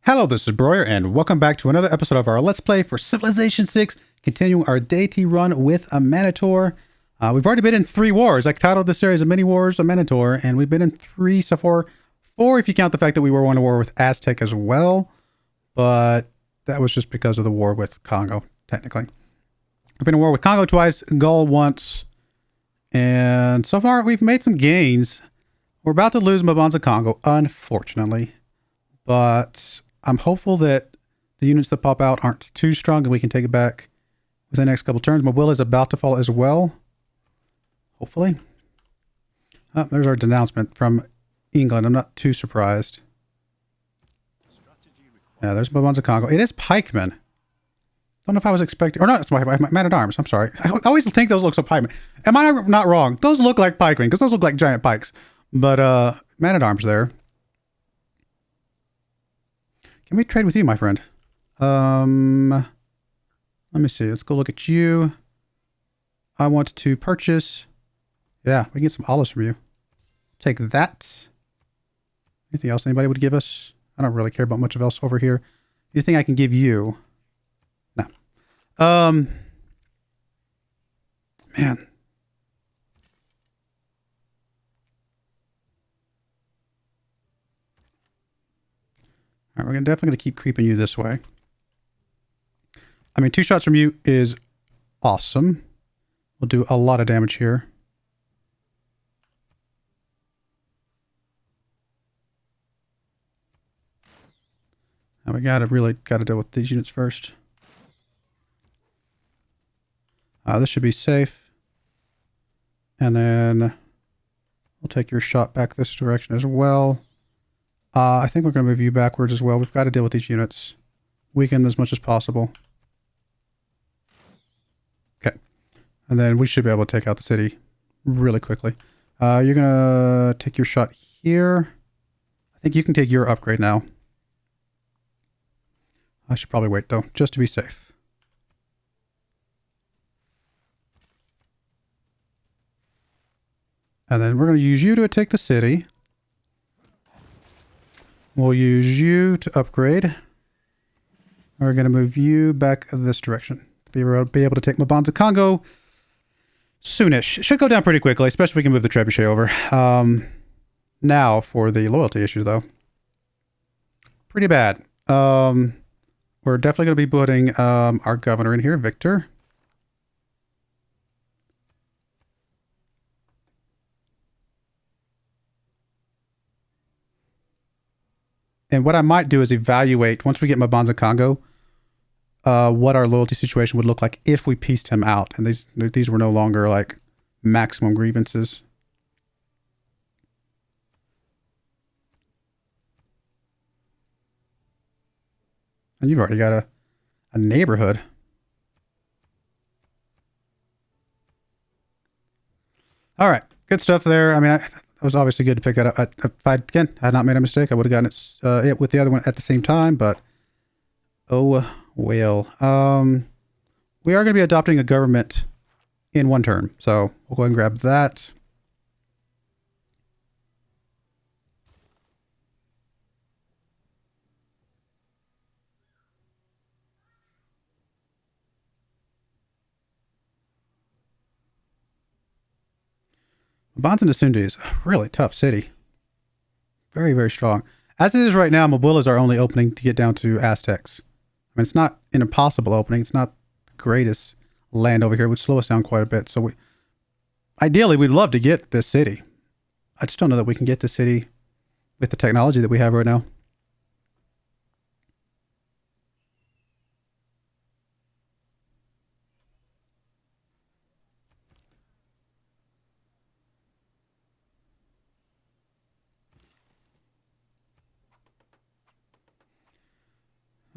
Hello, this is Broyar, and welcome back to another episode of our Let's Play for Civilization 6, continuing our Deity run with Amanitore. We've already been in 3 wars. I titled this series of Mini Wars Amanitore, and we've been in 3 so far. 4 if you count the fact that we were in a war with Aztec as well, but that was just because of the war with Congo, technically. We've been in war with Congo twice, Gaul once, and so far we've made some gains. We're about to lose Mbanza Congo, unfortunately, but I'm hopeful that the units that pop out aren't too strong and we can take it back within the next couple turns. My will is about to fall as well. Hopefully. Oh, there's our denouncement from England. I'm not too surprised. Yeah, there's Mbanza Congo. It is pikemen. Don't know if I was expecting... Or not, it's my man-at-arms. I'm sorry. I always think those look like pikemen. Am I not wrong? Those look like pikemen because those look like giant pikes. But man-at-arms there. Can we trade with you, my friend? Let me see. Let's go look at you. I want to purchase. Yeah, we can get some olives from you. Take that. Anything else anybody would give us? I don't really care about much of else over here. Anything I can give you? No. Man. All right, we're definitely going to keep creeping you this way. I mean, 2 shots from you is awesome. We'll do a lot of damage here. Now we really got to deal with these units first. This should be safe. And then we'll take your shot back this direction as well. I think we're going to move you backwards as well. We've got to deal with these units. Weaken them as much as possible. Okay. And then we should be able to take out the city really quickly. You're going to take your shot here. I think you can take your upgrade now. I should probably wait, though, just to be safe. And then we're going to use you to take the city. We'll use you to upgrade. We're going to move you back this direction. Be able to take Mbanza Congo soonish. Should go down pretty quickly, especially if we can move the trebuchet over. Now for the loyalty issue, though. Pretty bad. We're definitely going to be putting our governor in here, Victor. And what I might do is evaluate, once we get Mbanza Congo, what our loyalty situation would look like if we pieced him out. And these were no longer like maximum grievances. And you've already got a neighborhood. All right, good stuff there. I mean, it was obviously good to pick that up. If I, again, had not made a mistake, I would have gotten it with the other one at the same time, but oh well. We are going to be adopting a government in 1 turn, so we'll go ahead and grab that. Banza-Nasundi is a really tough city. Very, very strong. As it is right now, Mobile is our only opening to get down to Aztecs. I mean, it's not an impossible opening. It's not the greatest land over here. It would slow us down quite a bit. So ideally, we'd love to get this city. I just don't know that we can get this city with the technology that we have right now.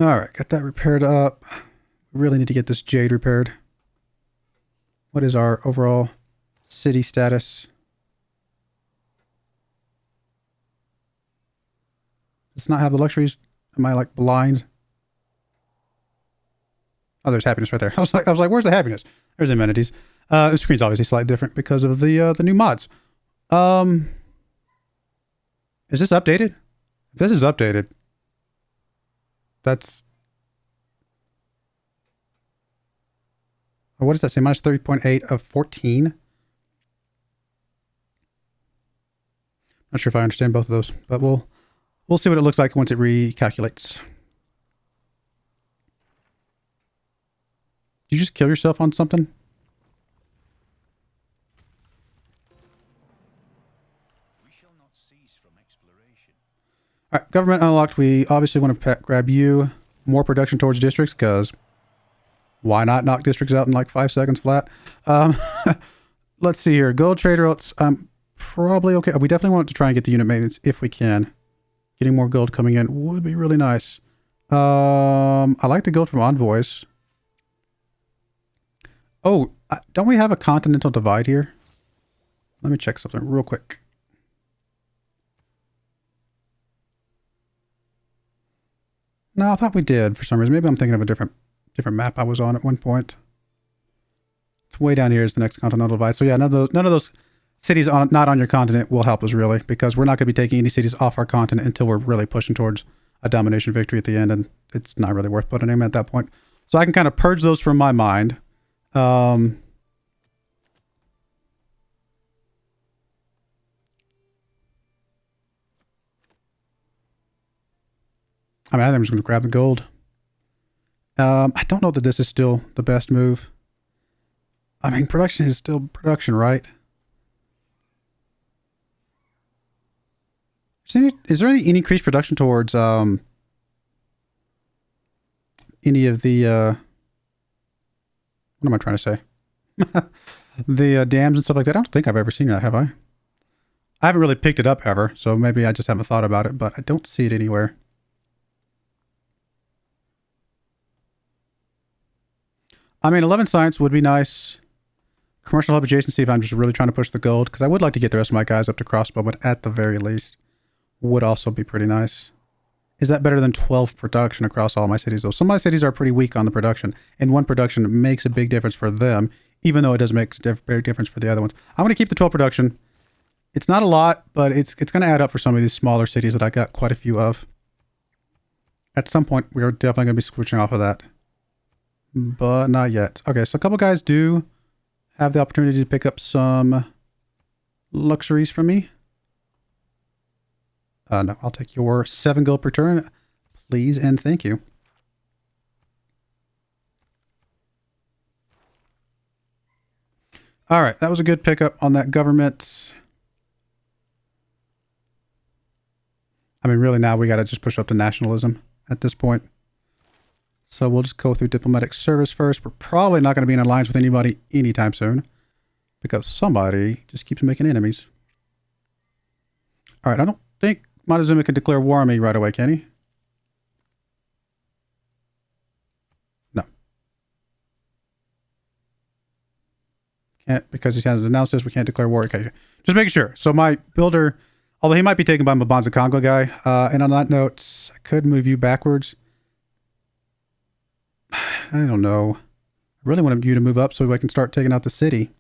All right, got that repaired up. We really need to get this jade repaired. What is our overall city status? Does not have the luxuries. Am I like blind? Oh, there's happiness right there. I was like, where's the happiness? There's amenities. The screen's obviously slightly different because of the new mods. Is this updated? If this is updated, That's... What does that say? Minus 3.8 of 14? Not sure if I understand both of those, but we'll see what it looks like once it recalculates. Did you just kill yourself on something? We shall not cease from exploration. All right, government unlocked. We obviously want to grab you. More production towards districts, because why not knock districts out in like 5 seconds flat? Let's see here. Gold trade routes. Probably okay. We definitely want to try and get the unit maintenance if we can. Getting more gold coming in would be really nice. I like the gold from envoys. Oh, don't we have a continental divide here? Let me check something real quick. No, I thought we did for some reason. Maybe I'm thinking of a different map I was on at one point. It's way down here is the next continental divide. So yeah, none of those cities not on your continent will help us really, because we're not going to be taking any cities off our continent until we're really pushing towards a domination victory at the end, and it's not really worth putting them at that point. So I can kind of purge those from my mind. I mean, I think I'm just going to grab the gold. I don't know that this is still the best move. I mean, production is still production, right? Is there any increased production towards any of the what am I trying to say? The dams and stuff like that? I don't think I've ever seen that, have I? I haven't really picked it up ever, so maybe I just haven't thought about it, but I don't see it anywhere. I mean, 11 science would be nice. Commercial hub adjacency if I'm just really trying to push the gold, because I would like to get the rest of my guys up to crossbowmen at the very least. Would also be pretty nice. Is that better than 12 production across all my cities, though? Some of my cities are pretty weak on the production, and one production makes a big difference for them, even though it does make a big difference for the other ones. I'm going to keep the 12 production. It's not a lot, but it's going to add up for some of these smaller cities that I got quite a few of. At some point, we are definitely going to be switching off of that. But not yet. Okay, so a couple guys do have the opportunity to pick up some luxuries from me. No, I'll take your 7 gold per turn, please and thank you. All right, that was a good pickup on that government. I mean, really now we got to just push up to nationalism at this point. So we'll just go through diplomatic service first. We're probably not going to be in alliance with anybody anytime soon, because somebody just keeps making enemies. All right, I don't think Montezuma can declare war on me right away, can he? No. Can't, because he hasn't announced this, we can't declare war. Okay, just making sure. So my builder, although he might be taken by Mbanza Congo guy, and on that note, I could move you backwards. I don't know. I really want you to move up so I can start taking out the city.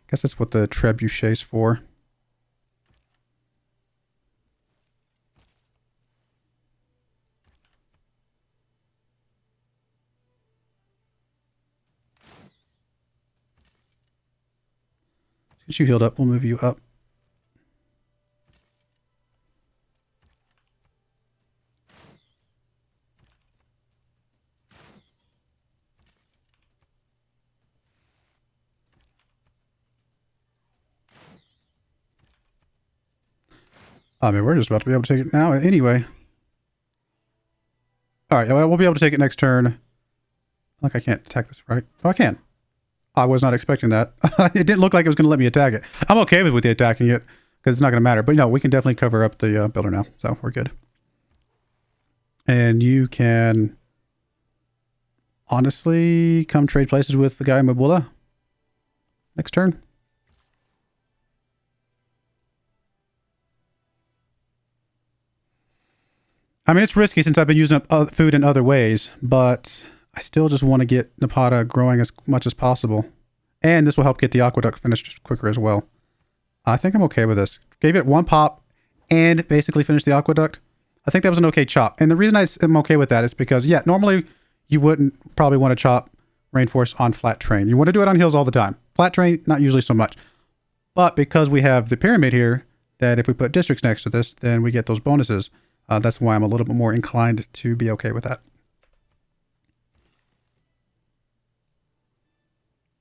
Guess that's what the trebuchet's for. Get you healed up, we'll move you up. I mean, we're just about to be able to take it now anyway. All right, we'll be able to take it next turn. Like I can't attack this, right? Oh, I can. I was not expecting that. It didn't look like it was going to let me attack it. I'm okay with the attacking it because it's not going to matter. But no, we can definitely cover up the builder now, so we're good. And you can honestly come trade places with the guy in Mabula next turn. I mean, it's risky since I've been using up food in other ways, but I still just want to get Napata growing as much as possible. And this will help get the aqueduct finished quicker as well. I think I'm okay with this. Gave it 1 pop and basically finished the aqueduct. I think that was an okay chop. And the reason I am okay with that is because, yeah, normally you wouldn't probably want to chop rainforest on flat terrain. You want to do it on hills all the time. Flat terrain, not usually so much. But because we have the pyramid here, that if we put districts next to this, then we get those bonuses. That's why I'm a little bit more inclined to be okay with that.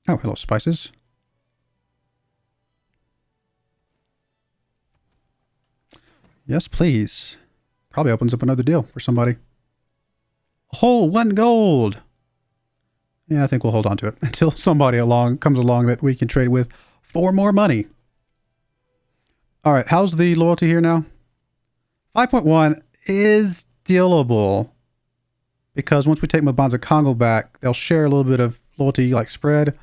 Oh, hello, spices. Yes, please. Probably opens up another deal for somebody. Oh, 1 gold. Yeah, I think we'll hold on to it until somebody comes along that we can trade with for more money. All right, how's the loyalty here now? 5.1 is dealable because once we take Mbanza Congo back, they'll share a little bit of loyalty like spread.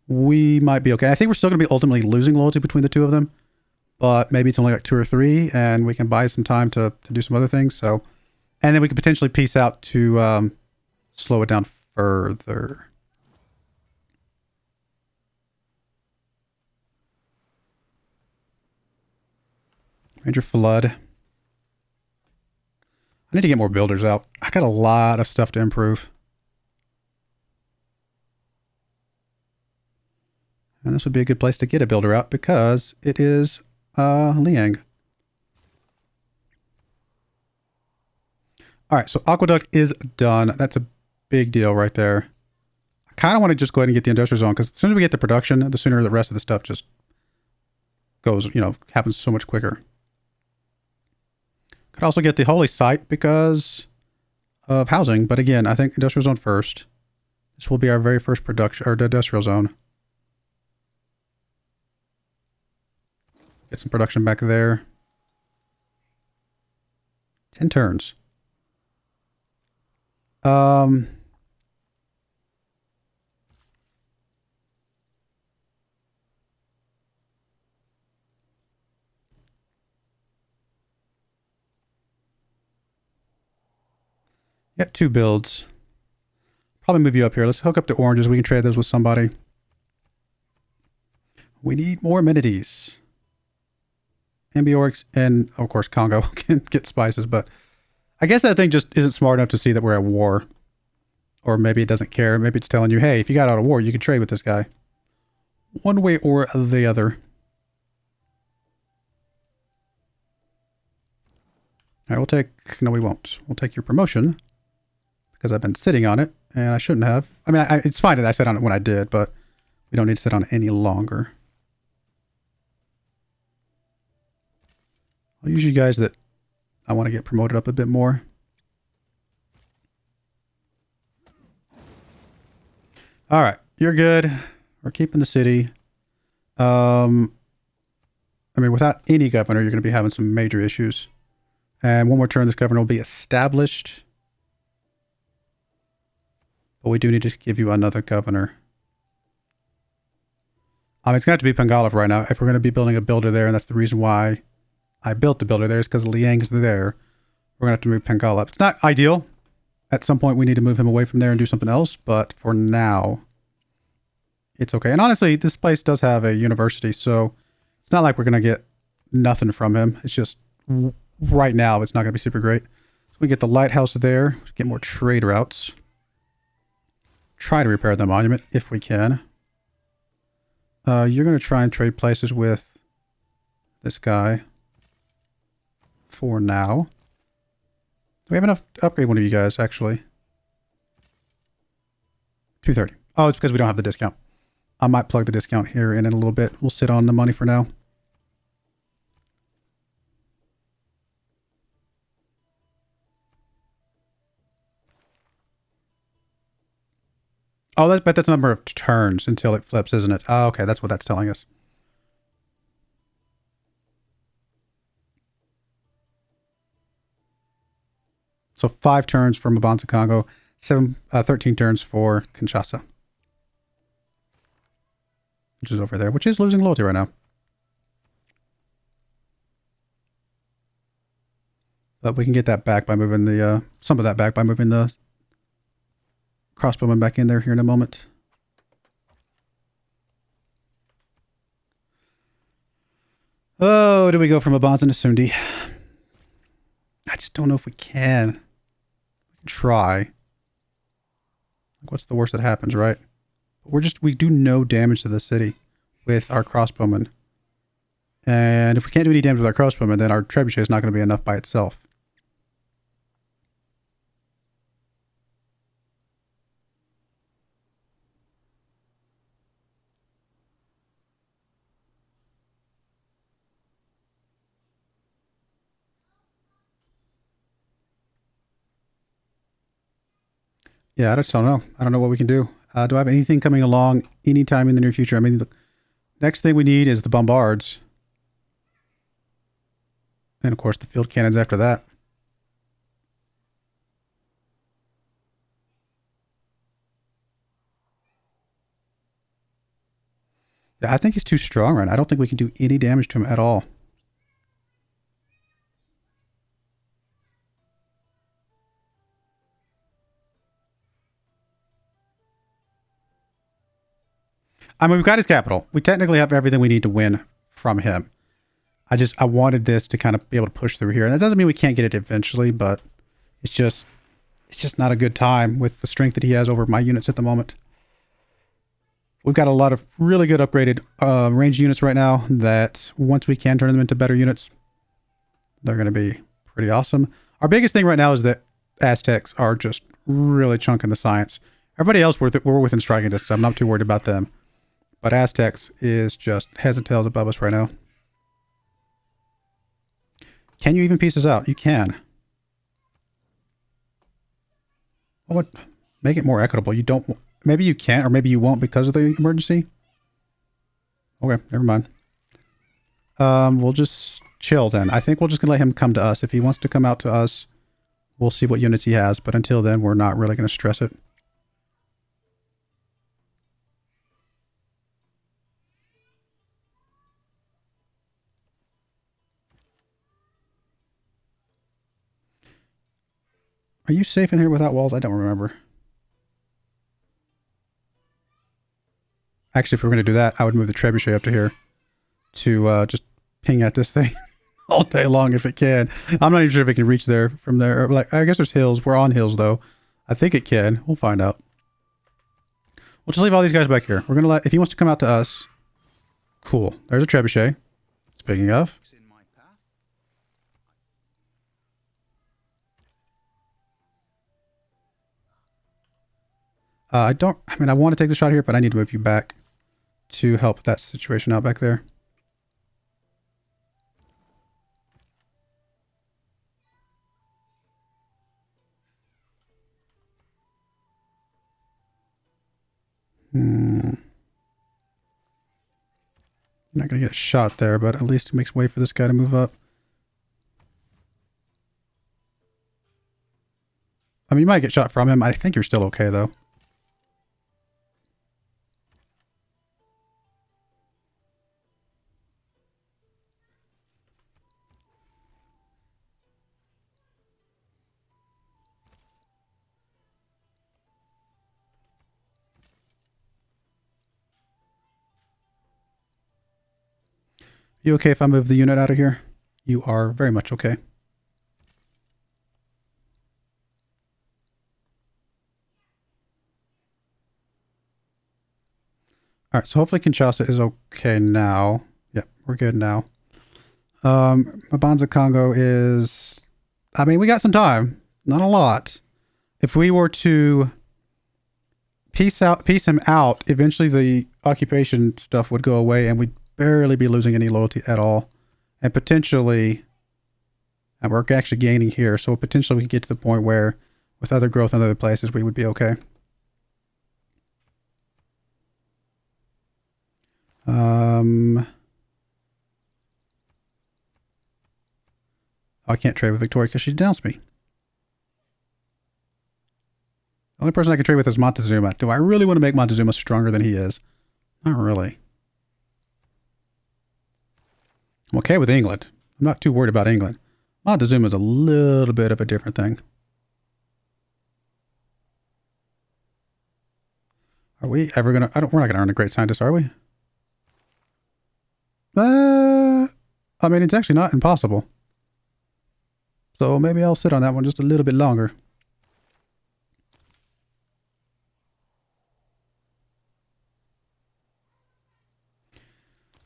We might be okay. I think we're still going to be ultimately losing loyalty between the two of them, but maybe it's only like 2 or 3 and we can buy some time to do some other things. So, and then we could potentially peace out to slow it down further. Major flood. I need to get more builders out. I got a lot of stuff to improve. And this would be a good place to get a builder out because it is Liang. All right, so aqueduct is done. That's a big deal right there. I kind of want to just go ahead and get the industrial zone because as soon as we get the production, the sooner the rest of the stuff just goes, happens so much quicker. Could also get the holy site because of housing. But again, I think industrial zone first. This will be our very first production, or industrial zone. Get some production back there. 10 turns. Got 2 builds. Probably move you up here. Let's hook up the oranges. We can trade those with somebody. We need more amenities. Ambiorix and, of course, Congo can get spices, but I guess that thing just isn't smart enough to see that we're at war. Or maybe it doesn't care. Maybe it's telling you, hey, if you got out of war, you can trade with this guy. One way or the other. All right, we'll take... No, we won't. We'll take your promotion. Because I've been sitting on it, and I shouldn't have. I mean, it's fine that I sat on it when I did, but we don't need to sit on it any longer. I'll use you guys that I want to get promoted up a bit more. All right, you're good. We're keeping the city. I mean, without any governor, you're going to be having some major issues. And one more turn, this governor will be established. But we do need to give you another governor. It's going to have to be Pangalov right now. If we're going to be building a builder there, and that's the reason why I built the builder there, is because Liang's there. We're going to have to move Pangal up. It's not ideal. At some point, we need to move him away from there and do something else. But for now, it's okay. And honestly, this place does have a university, so it's not like we're going to get nothing from him. It's just right now, it's not going to be super great. So we get the lighthouse there, get more trade routes. Try to repair the monument if we can. You're going to try and trade places with this guy for now. Do we have enough to upgrade one of you guys, actually? 230. Oh, it's because we don't have the discount. I might plug the discount here in a little bit. We'll sit on the money for now. Oh, but that's the number of turns until it flips, isn't it? Oh, okay, that's what that's telling us. So 5 turns for Mbanza Congo, 13 turns for Kinshasa. Which is over there, which is losing loyalty right now. But we can get that back by moving the, some of that back by moving the crossbowmen back in there here in a moment. Oh, do we go from Mbanza to Sundi? I just don't know if we can. We can try. Like, what's the worst that happens, right? We do no damage to the city with our crossbowmen. And if we can't do any damage with our crossbowmen, then our trebuchet is not going to be enough by itself. Yeah, I just don't know. I don't know what we can do. Do I have anything coming along anytime in the near future? I mean, the next thing we need is the bombards. And of course, the field cannons after that. Yeah, I think he's too strong right now. I don't think we can do any damage to him at all. I mean, we've got his capital. We technically have everything we need to win from him. I wanted this to kind of be able to push through here. And that doesn't mean we can't get it eventually, but it's just not a good time with the strength that he has over my units at the moment. We've got a lot of really good upgraded ranged units right now that once we can turn them into better units, they're going to be pretty awesome. Our biggest thing right now is that Aztecs are just really chunking the science. Everybody else, we're within striking distance. I'm not too worried about them. But Aztecs is just heads and tails above us right now. Can you even piece this out? You can. What? Make it more equitable. You don't... Maybe you can't, or maybe you won't because of the emergency. Okay, never mind. We'll just chill then. I think we're just going to let him come to us. If he wants to come out to us, we'll see what units he has. But until then, we're not really going to stress it. Are you safe in here without walls? I don't remember. Actually, if we were going to do that, I would move the trebuchet up to here to just ping at this thing all day long if it can. I'm not even sure if it can reach there from there. Like, I guess there's hills. We're on hills, though. I think it can. We'll find out. We'll just leave all these guys back here. We're going to let... If he wants to come out to us... Cool. There's a trebuchet. Speaking of... I mean, I want to take the shot here, but I need to move you back to help that situation out back there. You're not going to get a shot there, but at least it makes way for this guy to move up. I mean, you might get shot from him. I think you're still okay, though. You okay if I move the unit out of here? You are very much okay. Alright, so hopefully Kinshasa is okay now. Yep, we're good now. Mabanza Congo is... I mean, we got some time. Not a lot. If we were to piece him out, eventually the occupation stuff would go away and we'd barely be losing any loyalty at all. And potentially, and we're actually gaining here, so potentially we can get to the point where with other growth in other places, we would be okay. I can't trade with Victoria because she denounced me. The only person I can trade with is Montezuma. Do I really want to make Montezuma stronger than he is? Not really. I'm okay with England. I'm not too worried about England. Montezuma is a little bit of a different thing. Are we ever gonna... we're not gonna earn a great scientist, are we? I mean, it's actually not impossible. So maybe I'll sit on that one just a little bit longer.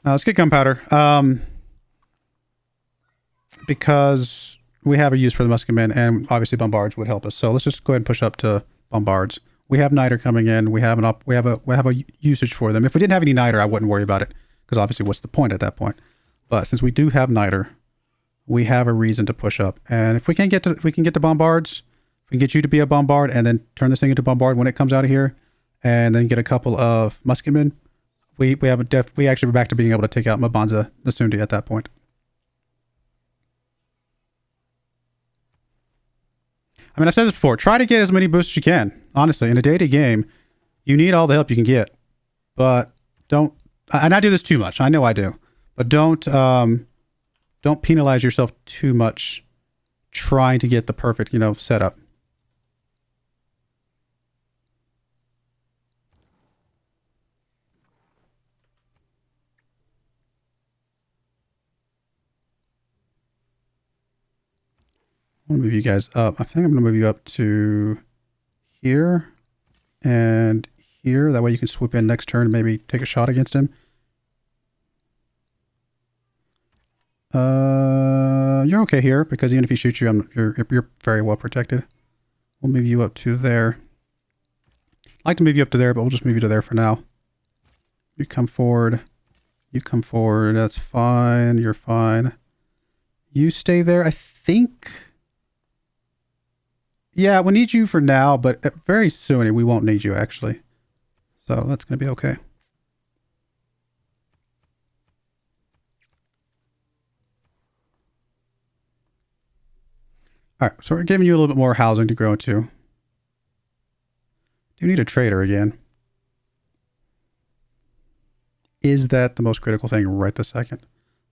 Let's get gunpowder. Because we have a use for the musketmen, and obviously bombards would help us. So let's just go ahead and push up to bombards. We have niter coming in. We have a usage for them. If we didn't have any niter, I wouldn't worry about it, because obviously, what's the point at that point? But since we do have niter, we have a reason to push up. And if we can get to bombards, we can get you to be a bombard, and then turn this thing into bombard when it comes out of here, and then get a couple of musketmen. We actually are back to being able to take out Mabanza Nasundi at that point. I mean, I've said this before. Try to get as many boosts as you can. Honestly, in a Deity game, you need all the help you can get. But don't... And I do this too much. I know I do. But don't penalize yourself too much trying to get the perfect, setup. I'm going to move you guys up. I think I'm going to move you up to here and here. That way you can swoop in next turn and maybe take a shot against him. You're okay here because even if he shoots you, you're very well protected. We'll move you up to there. I'd like to move you up to there, but we'll just move you to there for now. You come forward. You come forward. That's fine. You're fine. You stay there. I think... Yeah, we'll need you for now, but very soon we won't need you, actually. So that's going to be okay. All right, so we're giving you a little bit more housing to grow into. You need a trader again. Is that the most critical thing right this second?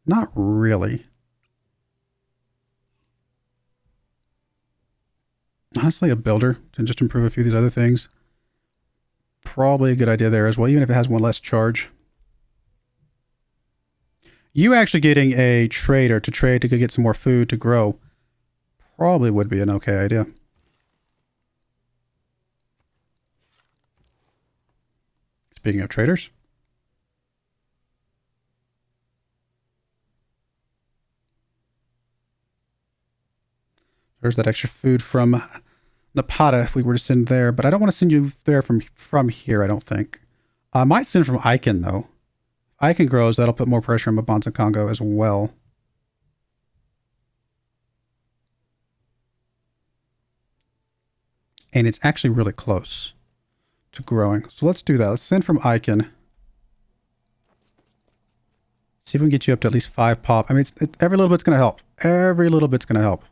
Not really. Honestly, a builder to just improve a few of these other things. Probably a good idea there as well, even if it has one less charge. You actually getting a trader to trade to get some more food to grow probably would be an okay idea. Speaking of traders. There's that extra food from Napata if we were to send there, but I don't want to send you there from here, I don't think. I might send from Icon, though. Icon grows, that'll put more pressure on Mabanza Congo as well. And it's actually really close to growing. So let's do that. Let's send from Icon. See if we can get you up to at least 5 pop. I mean, every little bit's going to help. Every little bit's going to help.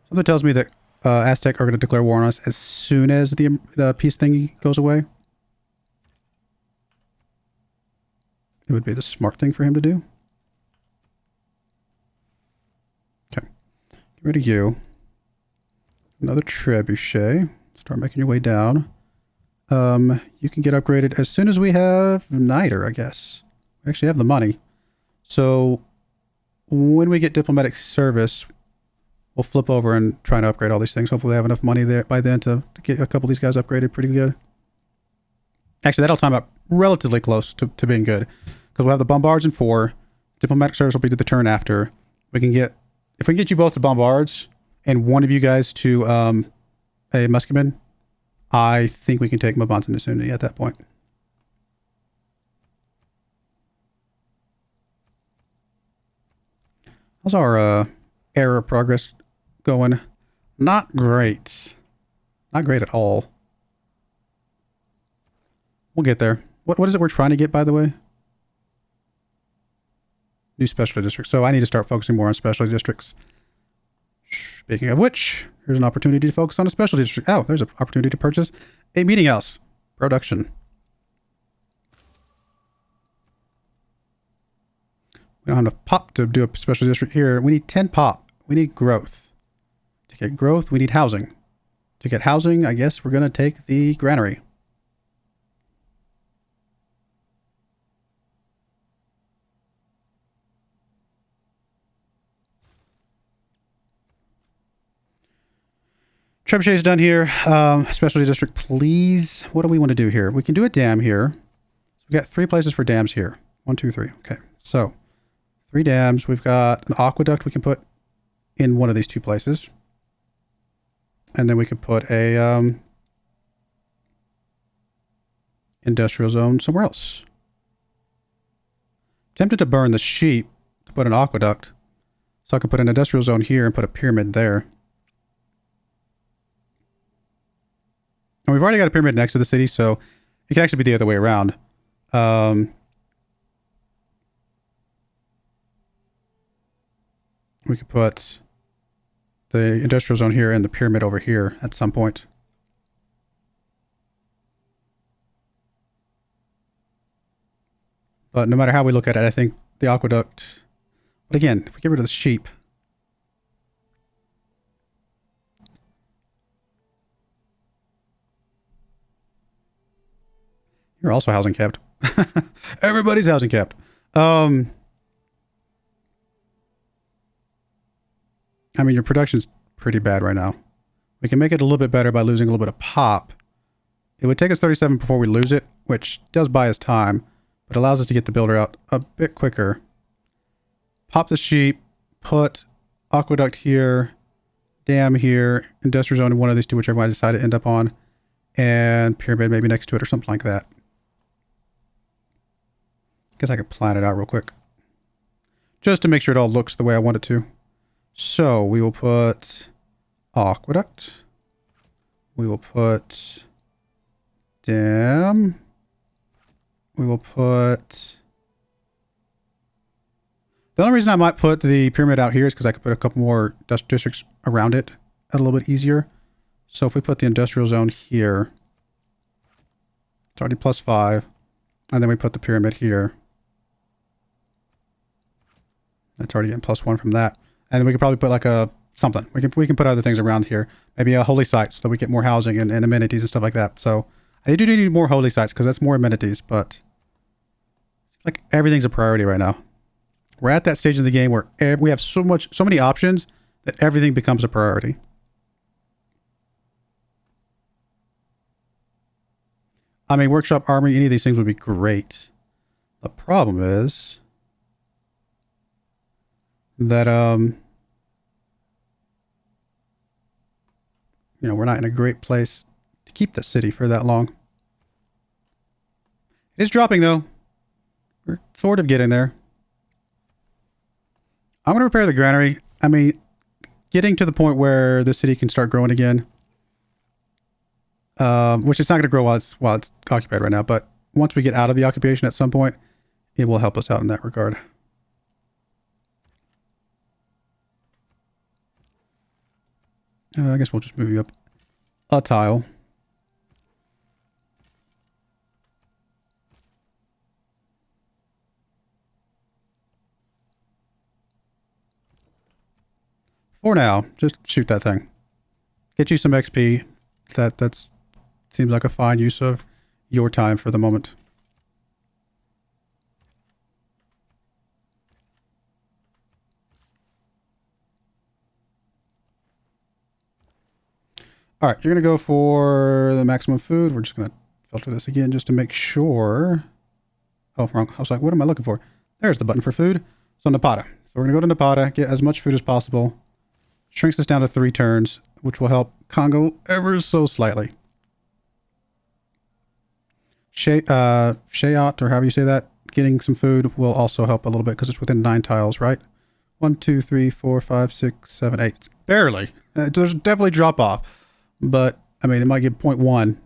Something tells me that Aztec are going to declare war on us as soon as the peace thing goes away. It would be the smart thing for him to do. Okay. Get rid of you. Another trebuchet. Start making your way down. You can get upgraded as soon as we have niter, I guess. We actually have the money. So when we get diplomatic service, we'll flip over and try to upgrade all these things. Hopefully we have enough money there by then to get a couple of these guys upgraded pretty good. Actually, that'll time up relatively close to being good. Because we'll have the bombards in 4. Diplomatic service will be to the turn after. If we can get you both to bombards and one of you guys to a musketman, I think we can take Mabanza Nasundi at that point. How's our error progress going? Not great. Not great at all. We'll get there. What is it we're trying to get, by the way? New specialty districts. So I need to start focusing more on specialty districts. Speaking of which, here's an opportunity to focus on a specialty district. Oh, there's an opportunity to purchase a meeting house. Production. We don't have enough pop to do a specialty district here. We need 10 pop. We need growth. To get growth, we need housing. To get housing, I guess we're going to take the granary. Trebuchet is done here. Specialty district, please. What do we want to do here? We can do a dam here. So we got 3 places for dams here. 1, 2, 3. Okay, so 3 dams. We've got an aqueduct we can put in one of these 2 places. And then we could put a industrial zone somewhere else. Tempted to burn the sheep to put an aqueduct. So I could put an industrial zone here and put a pyramid there. And we've already got a pyramid next to the city, so it can actually be the other way around. We could put the industrial zone here and the pyramid over here at some point. But no matter how we look at it, I think the aqueduct... But again, if we get rid of the sheep... You're also housing capped. Everybody's housing capped. I mean, your production's pretty bad right now. We can make it a little bit better by losing a little bit of pop. It would take us 37 before we lose it, which does buy us time, but allows us to get the builder out a bit quicker. Pop the sheep, put aqueduct here, dam here, industrial zone in one of these 2, whichever I decide to end up on, and pyramid maybe next to it or something like that. Guess I could plan it out real quick. Just to make sure it all looks the way I want it to. So we will put aqueduct. We will put dam. We will put... The only reason I might put the pyramid out here is because I could put a couple more dust districts around it a little bit easier. So if we put the industrial zone here, it's already +5. And then we put the pyramid here. That's already getting +1 from that. And then we could probably put like a something. We can put other things around here. Maybe a holy site so that we get more housing and amenities and stuff like that. So I do need more holy sites because that's more amenities, but like everything's a priority right now. We're at that stage of the game where we have so many options that everything becomes a priority. I mean, workshop, armory, any of these things would be great. The problem is that, you know, we're not in a great place to keep the city for that long. It is dropping though. We're sort of getting there. I'm going to repair the granary. I mean, getting to the point where the city can start growing again. Which it's not going to grow while it's occupied right now, but once we get out of the occupation at some point, it will help us out in that regard. I guess we'll just move you up a tile. For now, just shoot that thing. Get you some XP. That's seems like a fine use of your time for the moment. All right, you're going to go for the maximum food. We're just going to filter this again just to make sure. Oh, wrong. I was like, what am I looking for? There's the button for food. So Napata. So we're going to go to Napata, get as much food as possible. Shrinks this down to 3 turns, which will help Congo ever so slightly. Shayot, or however you say that, getting some food will also help a little bit because it's within 9 tiles, right? 1, 2, 3, 4, 5, 6, 7, 8. It's barely. There's definitely drop off. But, I mean, it might get 0.1.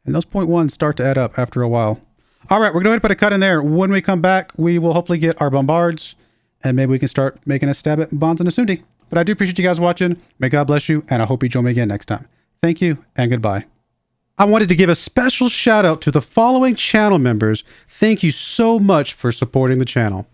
And those 0.1s start to add up after a while. All right, we're going to put a cut in there. When we come back, we will hopefully get our bombards. And maybe we can start making a stab at Bonds and Asundi. But I do appreciate you guys watching. May God bless you. And I hope you join me again next time. Thank you and goodbye. I wanted to give a special shout out to the following channel members. Thank you so much for supporting the channel.